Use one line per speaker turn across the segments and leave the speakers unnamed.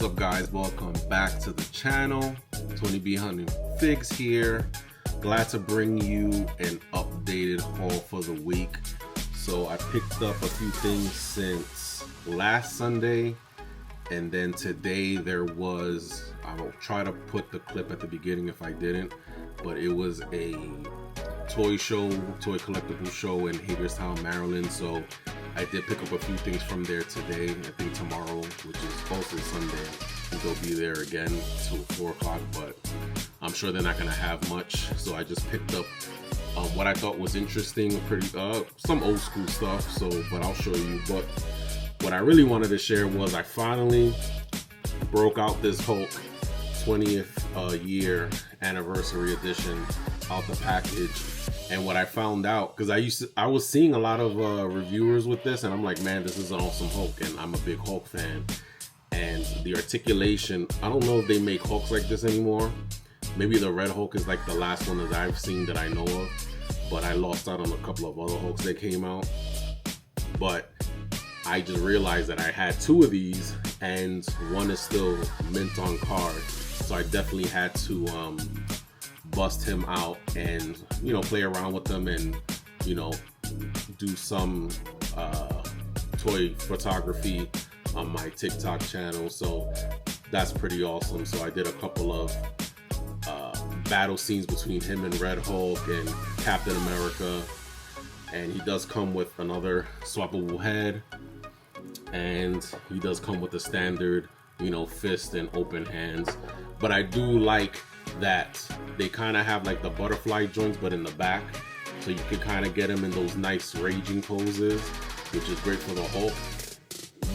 up, guys? Welcome back to the channel. Tony B Hunting Figs here. Glad to bring you an updated haul for the week. So I picked up a few things since last Sunday, and then today there was, I will try to put the clip at the beginning if I didn't, but it was a toy collectible show in Hagerstown, Maryland. So I did pick up a few things from there today. I think tomorrow, which is also Sunday, they'll be there again till 4 o'clock, but I'm sure they're not gonna have much. So I just picked up what I thought was interesting, some old school stuff. So, but I'll show you. But what I really wanted to share was I finally broke out this Hulk 20th year anniversary edition out the package. And what I found out, because I was seeing a lot of reviewers with this, and I'm like, man, this is an awesome Hulk, and I'm a big Hulk fan. And the articulation, I don't know if they make Hulks like this anymore. Maybe the Red Hulk is like the last one that I've seen that I know of, but I lost out on a couple of other Hulks that came out. But I just realized that I had 2 of these, and one is still mint on card. So I definitely had to bust him out and, you know, play around with them and, you know, do some toy photography on my TikTok channel. So that's pretty awesome. So I did a couple of battle scenes between him and Red Hulk and Captain America, and he does come with another swappable head, and he does come with the standard, you know, fist and open hands. But I do like that they kind of have like the butterfly joints but in the back, so you can kind of get him in those nice raging poses, which is great for the Hulk.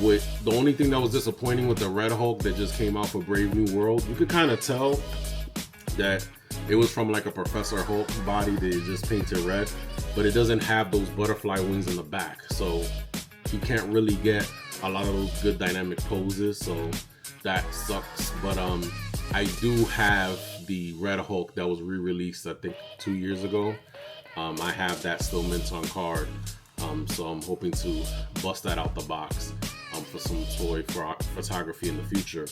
With the only thing that was disappointing with the Red Hulk that just came out for Brave New World, you could kind of tell that it was from like a Professor Hulk body they just painted red, but it doesn't have those butterfly wings in the back, so you can't really get a lot of those good dynamic poses, so that sucks. But I do have the Red Hulk that was re-released I think 2 years ago. I have that still mint on card, so I'm hoping to bust that out the box for some toy photography in the future.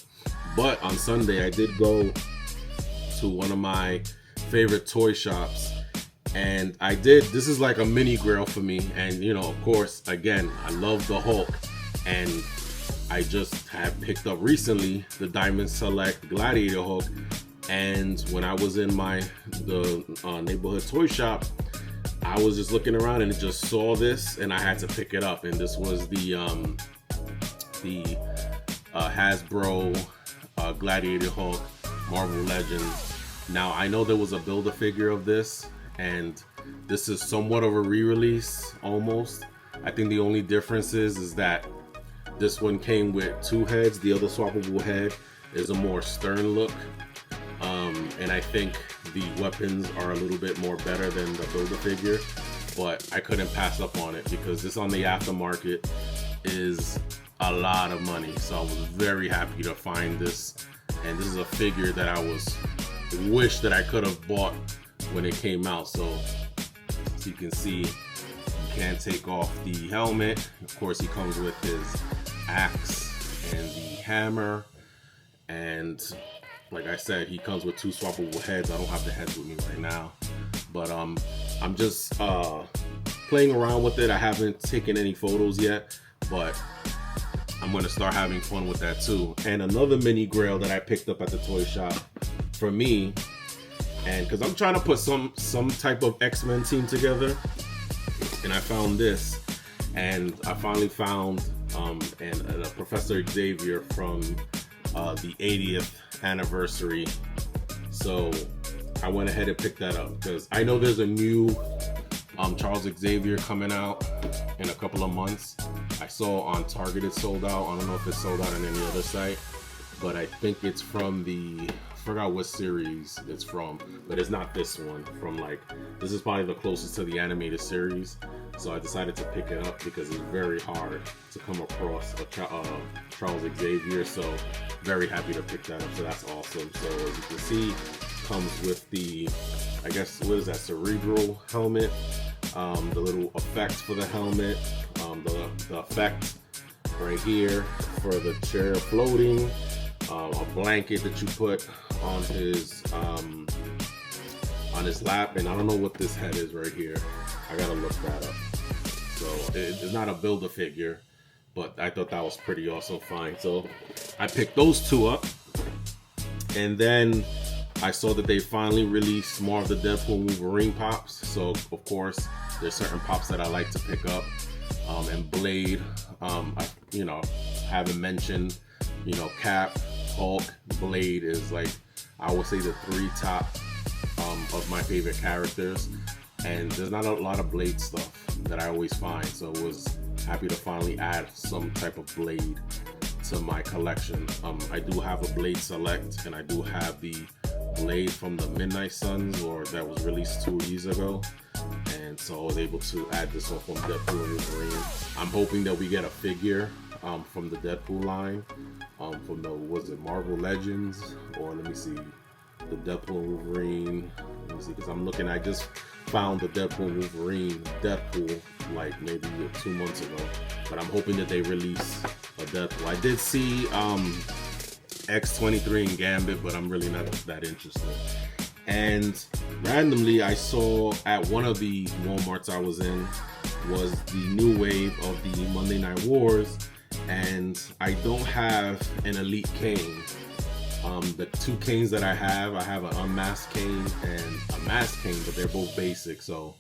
But on Sunday I did go to one of my favorite toy shops, and this is like a mini grail for me. And you know, of course, again, I love the Hulk, and I just had picked up recently the Diamond Select Gladiator Hulk. And when I was in the neighborhood toy shop, I was just looking around and just saw this, and I had to pick it up. And this was the Hasbro Gladiator Hulk Marvel Legends. Now I know there was a Build-A-Figure of this, and this is somewhat of a re-release almost. I think the only difference is that this one came with 2 heads. The other swappable head is a more stern look, and I think the weapons are a little bit more better than the Build-A-Figure, but I couldn't pass up on it because this on the aftermarket is a lot of money. So I was very happy to find this, and this is a figure that I wish that I could have bought when it came out. So as you can see, you can't take off the helmet. Of course, he comes with his axe and the hammer, and like I said, he comes with 2 swappable heads. I don't have the heads with me right now, but I'm just playing around with it. I haven't taken any photos yet, but I'm going to start having fun with that too. And another mini grail that I picked up at the toy shop for me, and because I'm trying to put some type of X-Men team together, and I found this, and I finally found a Professor Xavier from the 80th anniversary. So I went ahead and picked that up because I know there's a new Charles Xavier coming out in a couple of months. I saw on Target it sold out. I don't know if it's sold out on any other site, but I think it's from I forgot what series it's from, but it's not this one. This is probably the closest to the animated series. So I decided to pick it up because it's very hard to come across a Charles Xavier. So very happy to pick that up. So that's awesome. So as you can see, comes with the, I guess, what is that, cerebral helmet, the little effects for the helmet, the effect right here for the chair floating, a blanket that you put on his lap, and I don't know what this head is right here. I gotta look that up. So it's not a Build-A-Figure, but I thought that was pretty awesome find. So I picked those two up, and then I saw that they finally released more of the Deadpool Wolverine pops. So of course, there's certain pops that I like to pick up. And Blade, I haven't mentioned, Cap, Hulk, Blade is like, I would say the 3 top of my favorite characters. And there's not a lot of Blade stuff that I always find, so I was happy to finally add some type of Blade to my collection. I do have a Blade Select, and I do have the Blade from the Midnight Suns, or that was released 2 years ago. And so I was able to add this one from Deadpool and Wolverine. I'm hoping that we get a figure from the Deadpool line, from the, was it Marvel Legends, or let me see, the Deadpool and Wolverine. Let me see, because I'm looking, I just found the Deadpool Wolverine Deadpool like maybe 2 months ago, but I'm hoping that they release a Deadpool. I did see X-23 and Gambit, but I'm really not that interested. And randomly, I saw at one of the Walmarts I was in was the new wave of the Monday Night Wars, and I don't have an Elite Kane. The 2 Kanes that I have an unmasked Kane and a masked Kane, but they're both basic, so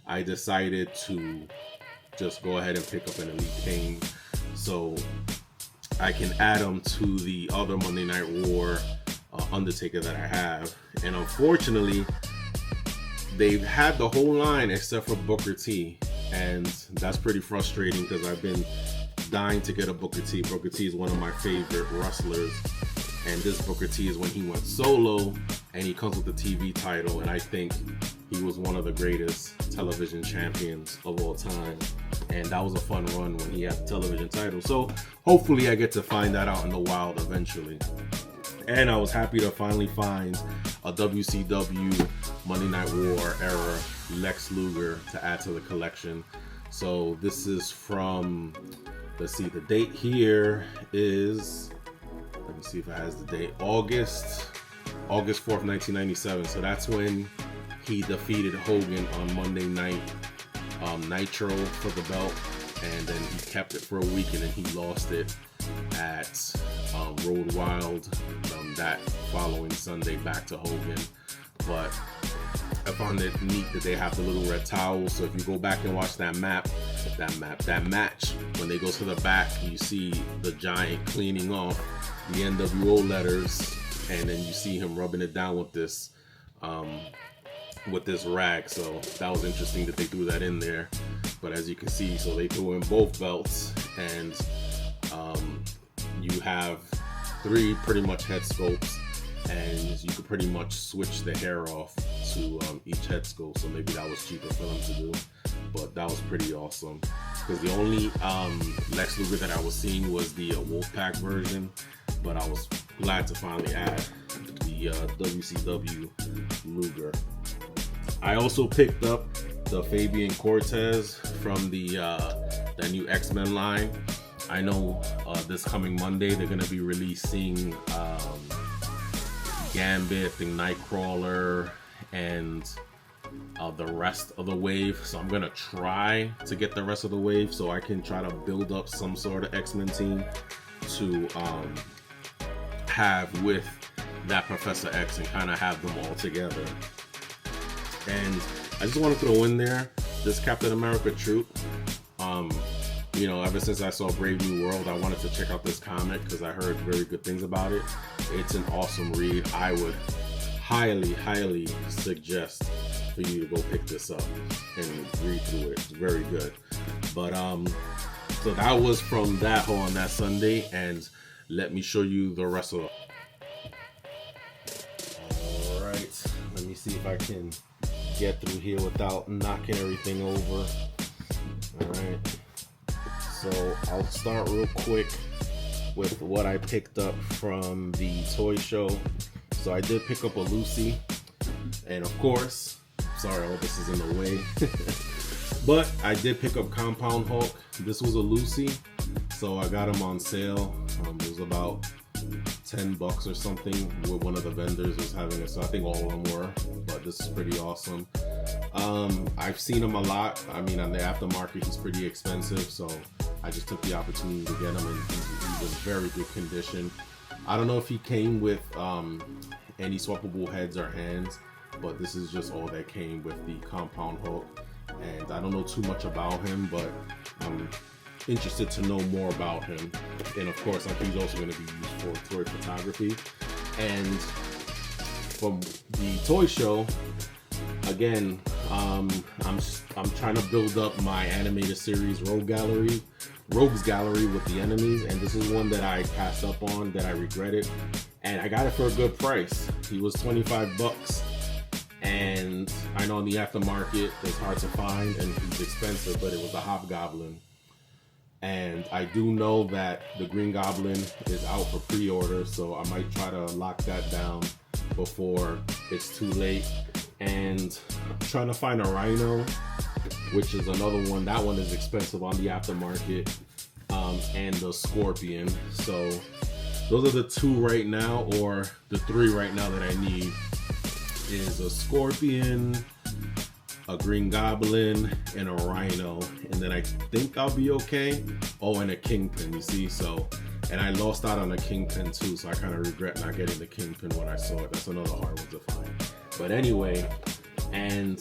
I decided to just go ahead and pick up an Elite Kane so I can add them to the other Monday Night War Undertaker that I have. And unfortunately, they've had the whole line except for Booker T, and that's pretty frustrating because I've been dying to get a Booker T. Booker T is one of my favorite wrestlers, and this Booker T is when he went solo, and he comes with the TV title, and I think he was one of the greatest television champions of all time, and that was a fun run when he had the television title. So hopefully I get to find that out in the wild eventually. And I was happy to finally find a WCW Monday Night War era Lex Luger to add to the collection. So this is from, let's see, the date here is, let me see if it has the date, August 4th, 1997. So that's when he defeated Hogan on Monday Night Nitro for the belt, and then he kept it for a week, and then he lost it at Road Wild that following Sunday back to Hogan. But I found it neat that they have the little red towels. So if you go back and watch that match, when they go to the back, you see the Giant cleaning off the NWO letters, and then you see him rubbing it down with this rag. So that was interesting that they threw that in there. But as you can see, so they threw in both belts, and you have 3 pretty much head sculpts, and you could pretty much switch the hair off to each head sculpt. So maybe that was cheaper for them to do, but that was pretty awesome. Because the only Lex Luger that I was seeing was the Wolfpack version, but I was glad to finally add the WCW Luger. I also picked up the Fabian Cortez from the new X-Men line. I know this coming Monday they're gonna be releasing Gambit, I think Nightcrawler, and the rest of the wave. So I'm gonna try to get the rest of the wave so I can try to build up some sort of X-Men team to have with that Professor X and kind of have them all together. And I just want to throw in there this Captain America troop. Ever since I saw Brave New World, I wanted to check out this comic because I heard very good things about it. It's an awesome read. I would highly suggest for you to go pick this up and read through it. It's very good. But so that was from that haul on that Sunday, and let me show you the rest of it. All right, let me see if I can get through here without knocking everything over. All right. So I'll start real quick with what I picked up from the toy show. So I did pick up a Lucy, and of course, sorry, all this is in the way, but I did pick up Compound Hulk. This was a Lucy, so I got him on sale. It was about $10 or something with one of the vendors was having it. So I think all of them were, but this is pretty awesome. I've seen him a lot. I mean, on the aftermarket, he's pretty expensive, so I just took the opportunity to get him, and he's in very good condition. I don't know if he came with any swappable heads or hands, but this is just all that came with the compound hook. And I don't know too much about him, but I'm interested to know more about him. And of course, I think he's also going to be used for toy photography. And from the toy show, again, I'm trying to build up my animated series Rogues Gallery with the enemies, and this is one that I passed up on that I regretted, and I got it for a good price. He was $25, and I know in the aftermarket it's hard to find and he's expensive, but it was a Hobgoblin. And I do know that the Green Goblin is out for pre-order, so I might try to lock that down before it's too late. And I'm trying to find a Rhino, which is another one. That one is expensive on the aftermarket, and the Scorpion. So those are the two right now, or the three right now that I need is a Scorpion, a Green Goblin, and a Rhino, and then I think I'll be okay. Oh, and a Kingpin, you see. So, and I lost out on a Kingpin too, so I kind of regret not getting the Kingpin when I saw it. That's another hard one to find. But anyway, and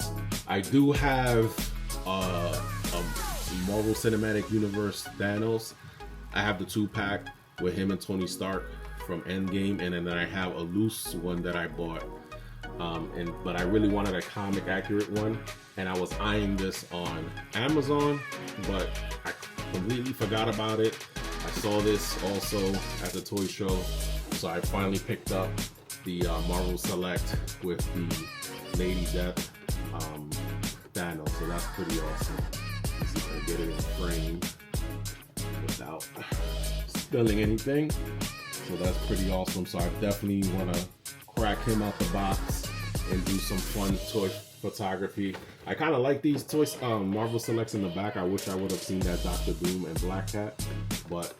I do have a Marvel Cinematic Universe Thanos. I have the 2-pack with him and Tony Stark from Endgame, and then I have a loose one that I bought. But I really wanted a comic accurate one, and I was eyeing this on Amazon, but I completely forgot about it. I saw this also at the toy show, so I finally picked up the Marvel Select with the Lady Death Thanos, so that's pretty awesome. Let's see if I can get it in frame without spilling anything. So that's pretty awesome. So I definitely want to crack him out the box and do some fun toy photography. I kind of like these toys, Marvel Selects in the back. I wish I would have seen that Dr. Doom and Black Cat, but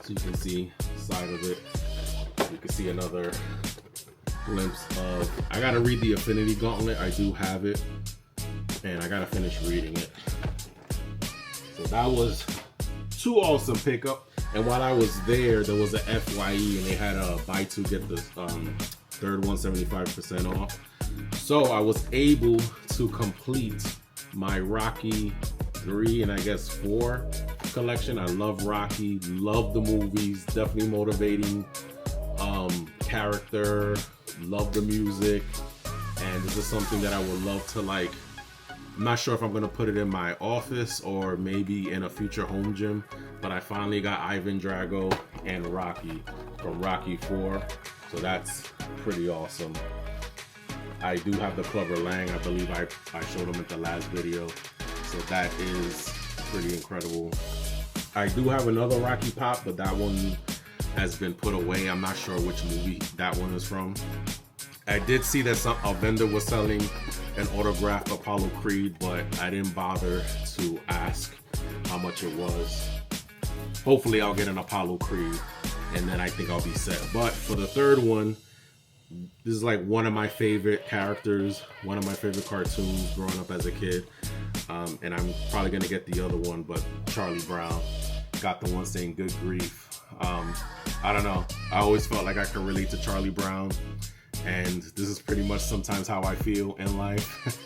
so you can see the side of it. You can see another glimpse of, I gotta read the Infinity Gauntlet. I do have it, and I gotta finish reading it. So that was two awesome pickup. And while I was there was a FYE, and they had a buy two get the third one 75% off. So I was able to complete my Rocky 3 and I guess 4 collection. I love Rocky, love the movies, definitely motivating character, love the music, and this is something that I would love to, like, I'm not sure if I'm gonna put it in my office or maybe in a future home gym, but I finally got Ivan Drago and Rocky from Rocky 4, so that's pretty awesome. I do have the Clubber Lang. I believe I showed him at the last video, so that is pretty incredible. I do have another Rocky Pop, but that one has been put away. I'm not sure which movie that one is from. I did see that a vendor was selling an autographed Apollo Creed, but I didn't bother to ask how much it was. Hopefully I'll get an Apollo Creed, and then I think I'll be set. But for the third one, this is like one of my favorite characters, one of my favorite cartoons growing up as a kid. And I'm probably gonna get the other one, but Charlie Brown. Got the one saying good grief. I don't know. I always felt like I could relate to Charlie Brown, and this is pretty much sometimes how I feel in life.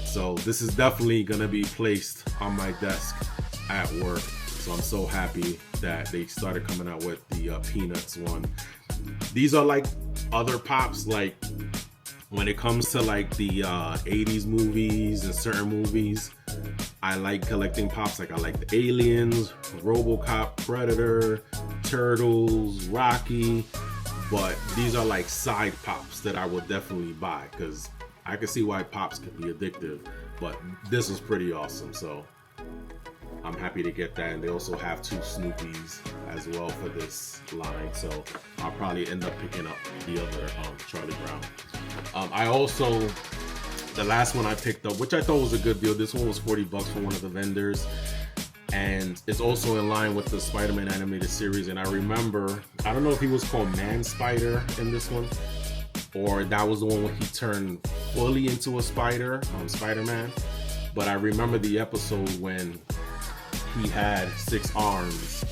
So this is definitely gonna be placed on my desk at work. So I'm so happy that they started coming out with the Peanuts one. These are like other pops, like when it comes to like the 80s movies and certain movies, I like collecting pops. Like I like the Aliens, RoboCop, Predator, Turtles, Rocky, but these are like side pops that I will definitely buy because I can see why pops can be addictive, but this is pretty awesome. So I'm happy to get that, and they also have 2 Snoopies as well for this line, so I'll probably end up picking up the other Charlie Brown. I also, the last one I picked up, which I thought was a good deal, this one was $40 for one of the vendors. And it's also in line with the Spider-Man animated series. And I remember, I don't know if he was called Man Spider in this one, or that was the one where he turned fully into a spider, Spider-Man. But I remember the episode when he had 6 arms,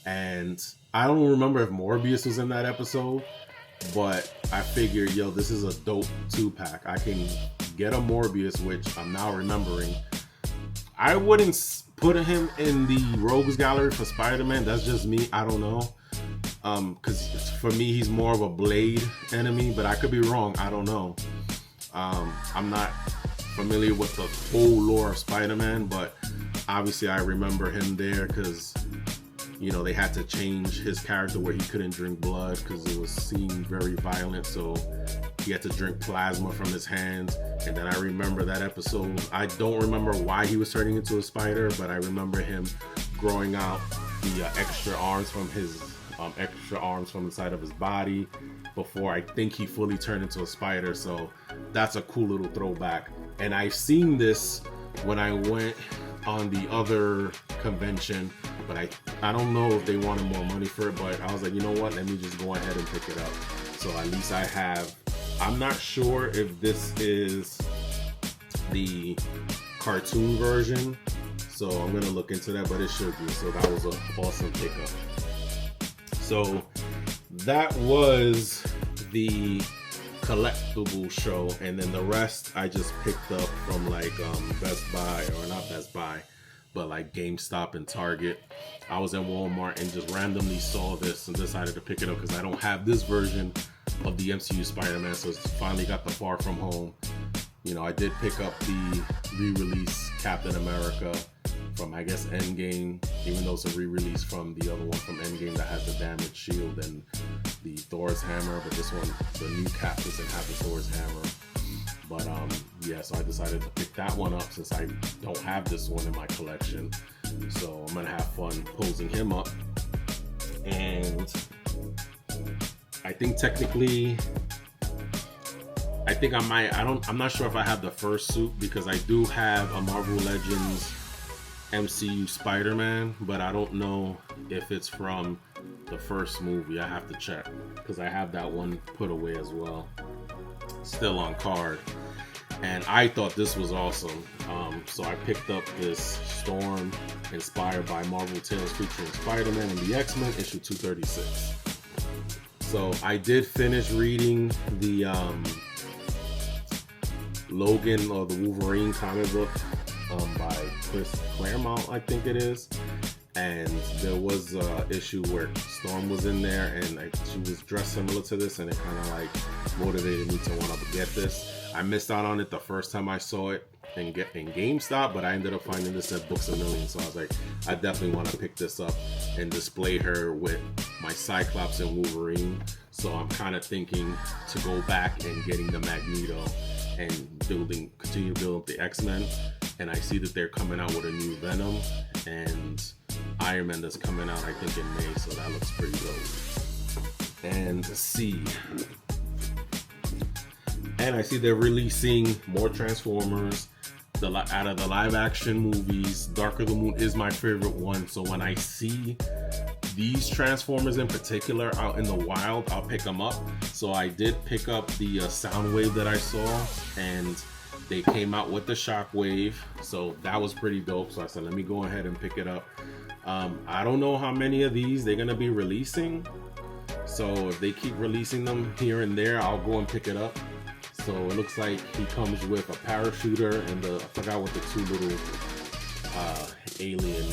and I don't remember if Morbius was in that episode, but I figured, yo, this is a dope 2-pack. I can get a Morbius, which I'm now remembering. I wouldn't put him in the Rogues Gallery for Spider-Man. That's just me. I don't know. Because for me, he's more of a Blade enemy, but I could be wrong. I don't know. I'm not familiar with the whole lore of Spider-Man, but obviously I remember him there because, you know, they had to change his character where he couldn't drink blood because it was seen very violent, so he had to drink plasma from his hands. And then I remember that episode. I don't remember why he was turning into a spider, but I remember him growing out the extra arms from the side of his body before I think he fully turned into a spider. So that's a cool little throwback. And I've seen this when I went on the other convention, but I don't know if they wanted more money for it, but I was like, you know what, let me just go ahead and pick it up. So at least I have. I'm not sure if this is the cartoon version, so I'm gonna look into that, but it should be. So that was an awesome pickup. So that was the collectible show, and then the rest I just picked up from like Best Buy, or not Best Buy, but like GameStop and Target. I was in Walmart and just randomly saw this and decided to pick it up because I don't have this version of the MCU Spider-Man, so it's finally got the Far From Home. You know, I did pick up the re-release Captain America from, I guess, Endgame, even though it's a re-release from the other one from Endgame that has the damaged shield and the Thor's hammer, but this one, the new Cap, doesn't have the Thor's hammer. But yeah, so I decided to pick that one up since I don't have this one in my collection. So I'm gonna have fun posing him up. And I think technically, I'm not sure if I have the first suit, because I do have a Marvel Legends MCU Spider-Man, but I don't know if it's from the first movie. I have to check because I have that one put away as well, still on card. And I thought this was awesome, so I picked up this Storm inspired by Marvel Tales featuring Spider-Man and the X-Men issue 236. So I did finish reading the Logan or the Wolverine comic book by Chris Claremont, I think it is. And there was an issue where Storm was in there, and she was dressed similar to this, and it kind of like motivated me to want to get this. I missed out on it the first time I saw it in GameStop, but I ended up finding this at Books A Million, so I was like, I definitely want to pick this up and display her with my Cyclops and Wolverine. So I'm kind of thinking to go back and getting the Magneto and continue building up the X-Men. And I see that they're coming out with a new Venom and Iron Man that's coming out, I think, in May, so that looks pretty dope. And see. And I see they're releasing more Transformers. Out of the live action movies, Dark of the Moon is my favorite one. So when I see these Transformers in particular out in the wild, I'll pick them up. So I did pick up the Soundwave that I saw, and they came out with the Shockwave. So that was pretty dope. So I said, let me go ahead and pick it up. I don't know how many of these they're going to be releasing. So if they keep releasing them here and there, I'll go and pick it up. So it looks like he comes with a parachuter and I forgot what the two little alien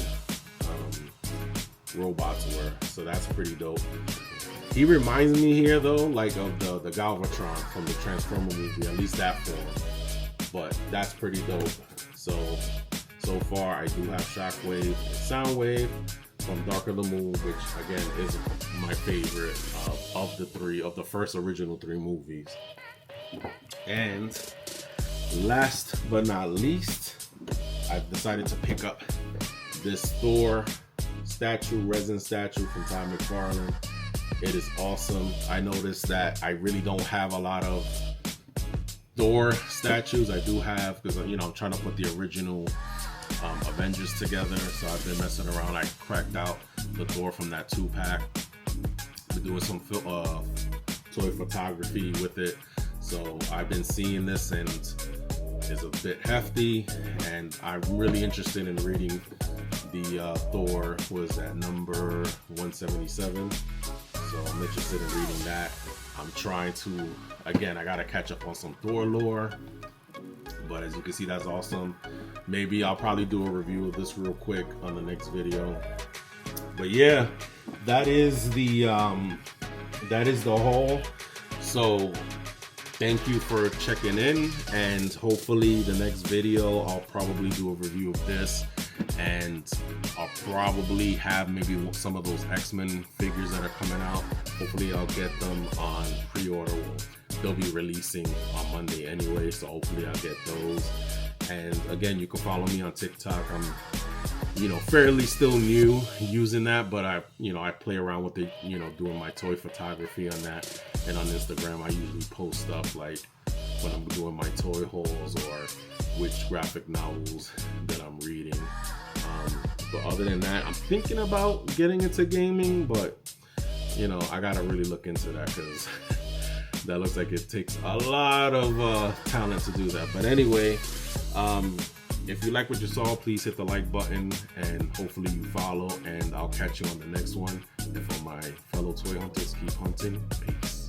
robots were. So that's pretty dope. He reminds me here though, like of the Galvatron from the Transformer movie, at least that form. But that's pretty dope. So far I do have Shockwave and Soundwave from Dark of the Moon, which again is my favorite of the first original 3 movies. And last but not least, I've decided to pick up this Thor resin statue from Todd McFarlane. It is awesome. I noticed that I really don't have a lot of Thor statues. I do have, because I'm trying to put the original Avengers together. So I've been messing around. I cracked out the Thor from that 2-pack. Been doing some toy photography with it. So I've been seeing this and it's a bit hefty, and I'm really interested in reading the Thor was at number 177. So I'm interested in reading that. I'm trying to, again, I gotta catch up on some Thor lore. But as you can see, that's awesome. Maybe I'll probably do a review of this real quick on the next video. But yeah, that is the haul. So thank you for checking in, and hopefully the next video I'll probably do a review of this, and I'll probably have maybe some of those X-Men figures that are coming out. Hopefully I'll get them on pre-order. They'll be releasing on Monday anyway, so hopefully I'll get those. And again, you can follow me on TikTok. I'm, fairly still new using that, but I play around with it, doing my toy photography on that. And on Instagram, I usually post stuff like when I'm doing my toy hauls or which graphic novels that I'm reading. But other than that, I'm thinking about getting into gaming, but I gotta really look into that, because that looks like it takes a lot of talent to do that. But anyway, if you like what you saw, please hit the like button, and hopefully you follow, and I'll catch you on the next one. And for my fellow toy hunters, keep hunting. Peace.